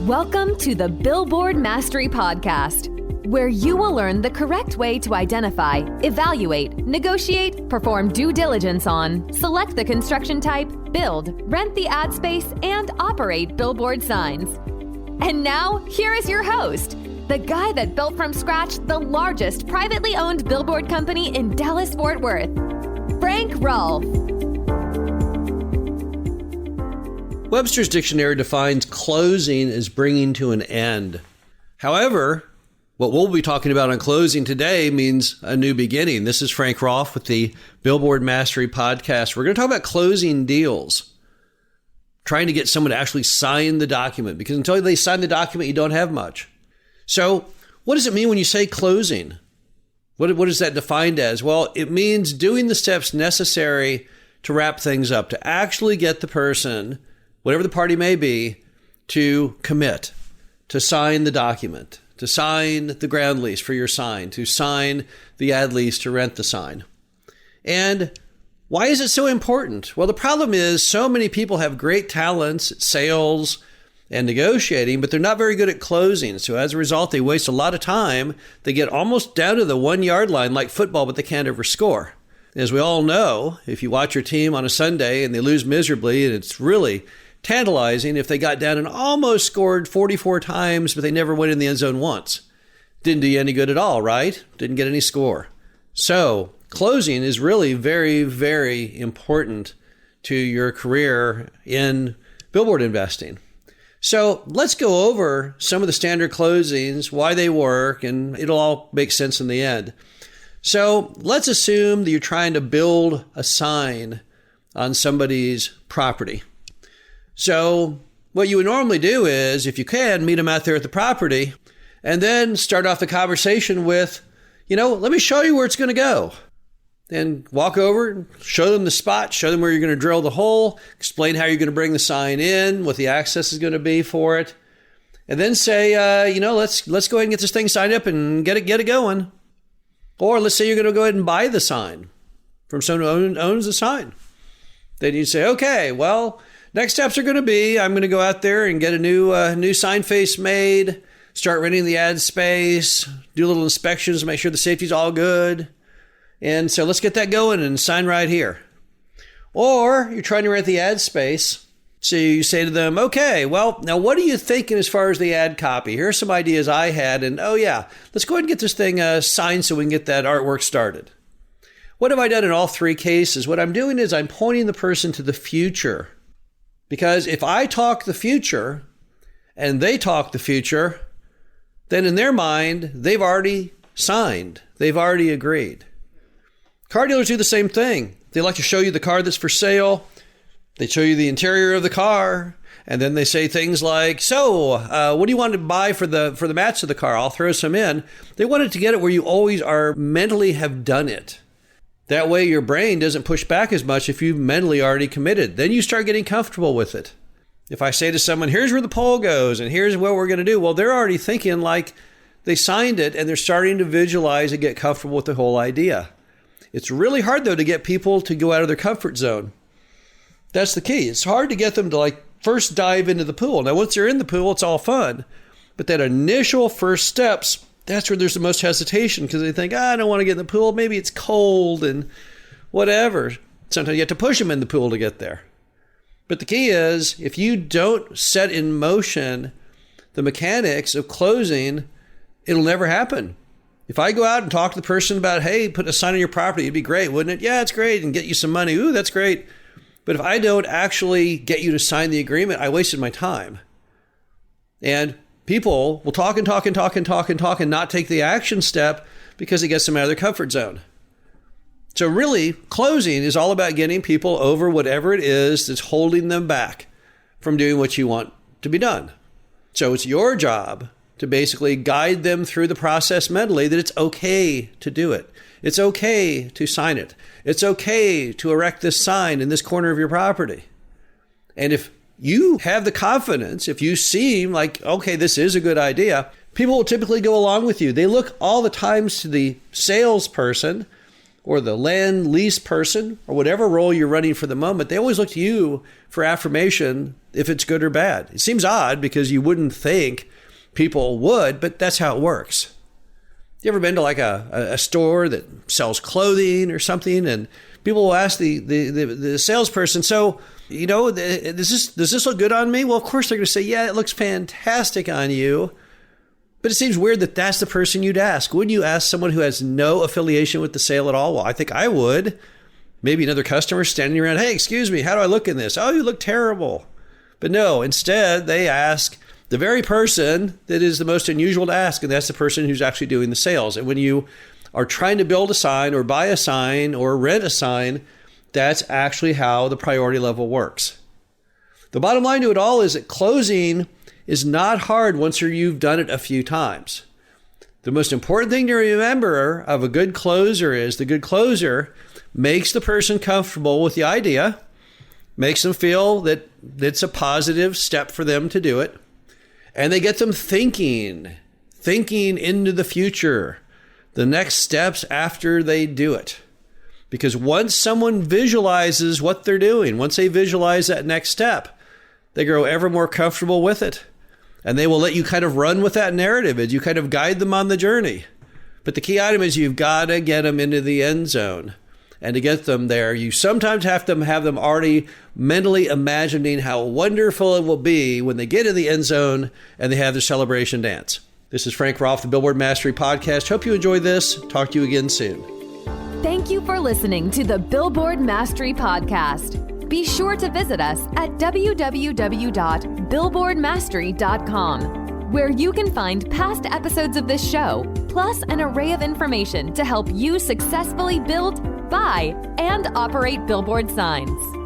Welcome to the Billboard Mastery Podcast, where you will learn the correct way to identify, evaluate, negotiate, perform due diligence on, select the construction type, build, rent the ad space, and operate billboard signs. And now, here is your host, the guy that built from scratch the largest privately owned billboard company in Dallas-Fort Worth, Frank Rolfe. Webster's Dictionary defines closing as bringing to an end. However, what we'll be talking about on closing today means a new beginning. This is Frank Rolfe with the Billboard Mastery Podcast. We're going to talk about closing deals, trying to get someone to actually sign the document, because until they sign the document, you don't have much. So what does it mean when you say closing? What is that defined as? Well, it means doing the steps necessary to wrap things up, to actually get the person, whatever the party may be, to commit, to sign the document, to sign the ground lease for your sign, to sign the ad lease to rent the sign. And why is it so important? Well, the problem is so many people have great talents at sales and negotiating, but they're not very good at closing. So as a result, they waste a lot of time. They get almost down to the 1 yard line like football, but they can't ever score. As we all know, if you watch your team on a Sunday and they lose miserably, and it's really tantalizing if they got down and almost scored 44 times, but they never went in the end zone once. Didn't do you any good at all, right? Didn't get any score. So closing is really very, very important to your career in billboard investing. So let's go over some of the standard closings, why they work, and it'll all make sense in the end. So let's assume that you're trying to build a sign on somebody's property. So what you would normally do is, if you can, meet them out there at the property and then start off the conversation with, let me show you where it's going to go. And walk over, show them the spot, show them where you're going to drill the hole, explain how you're going to bring the sign in, what the access is going to be for it. And then say, let's go ahead and get this thing signed up and get it going. Or let's say you're going to go ahead and buy the sign from someone who owns the sign. Then you say, okay, well, next steps are going to be, I'm going to go out there and get a new sign face made, start renting the ad space, do little inspections, make sure the safety's all good. And so let's get that going and sign right here. Or you're trying to rent the ad space. So you say to them, okay, well, now what are you thinking as far as the ad copy? Here are some ideas I had. And let's go ahead and get this thing signed so we can get that artwork started. What have I done in all three cases? What I'm doing is I'm pointing the person to the future. Because if I talk the future and they talk the future, then in their mind, they've already signed. They've already agreed. Car dealers do the same thing. They like to show you the car that's for sale. They show you the interior of the car. And then they say things like, what do you want to buy for the mats of the car? I'll throw some in. They want it to get it where you always are mentally have done it. That way your brain doesn't push back as much if you've mentally already committed. Then you start getting comfortable with it. If I say to someone, here's where the pole goes and here's what we're going to do. Well, they're already thinking like they signed it and they're starting to visualize and get comfortable with the whole idea. It's really hard, though, to get people to go out of their comfort zone. That's the key. It's hard to get them to first dive into the pool. Now, once they're in the pool, it's all fun. But that initial first steps, that's where there's the most hesitation because they think, I don't want to get in the pool. Maybe it's cold and whatever. Sometimes you have to push them in the pool to get there. But the key is, if you don't set in motion the mechanics of closing, it'll never happen. If I go out and talk to the person about, hey, put a sign on your property, it'd be great, wouldn't it? Yeah, it's great. And get you some money. Ooh, that's great. But if I don't actually get you to sign the agreement, I wasted my time. And people will talk and talk and talk and talk and talk and not take the action step because it gets them out of their comfort zone. So really, closing is all about getting people over whatever it is that's holding them back from doing what you want to be done. So it's your job to basically guide them through the process mentally that it's okay to do it. It's okay to sign it. It's okay to erect this sign in this corner of your property. And if you have the confidence, if you seem like, okay, this is a good idea, people will typically go along with you. They look all the times to the salesperson or the land lease person or whatever role you're running for the moment, they always look to you for affirmation if it's good or bad. It seems odd because you wouldn't think people would, but that's how it works. You ever been to like a store that sells clothing or something, and people will ask the salesperson, so, does this look good on me? Well, of course they're going to say, yeah, it looks fantastic on you. But it seems weird that that's the person you'd ask. Wouldn't you ask someone who has no affiliation with the sale at all? Well, I think I would. Maybe another customer standing around, hey, excuse me, how do I look in this? Oh, you look terrible. But no, instead they ask the very person that is the most unusual to ask, and that's the person who's actually doing the sales. And when you are trying to build a sign or buy a sign or rent a sign, that's actually how the priority level works. The bottom line to it all is that closing is not hard once you've done it a few times. The most important thing to remember of a good closer is the good closer makes the person comfortable with the idea, makes them feel that it's a positive step for them to do it, and they get them thinking into the future, the next steps after they do it. Because once someone visualizes what they're doing, once they visualize that next step, they grow ever more comfortable with it. And they will let you kind of run with that narrative as you kind of guide them on the journey. But the key item is you've got to get them into the end zone. And to get them there, you sometimes have to have them already mentally imagining how wonderful it will be when they get in the end zone and they have their celebration dance. This is Frank Rolfe, the Billboard Mastery Podcast. Hope you enjoyed this. Talk to you again soon. Thank you for listening to the Billboard Mastery Podcast. Be sure to visit us at www.billboardmastery.com, where you can find past episodes of this show, plus an array of information to help you successfully build, buy, and operate billboard signs.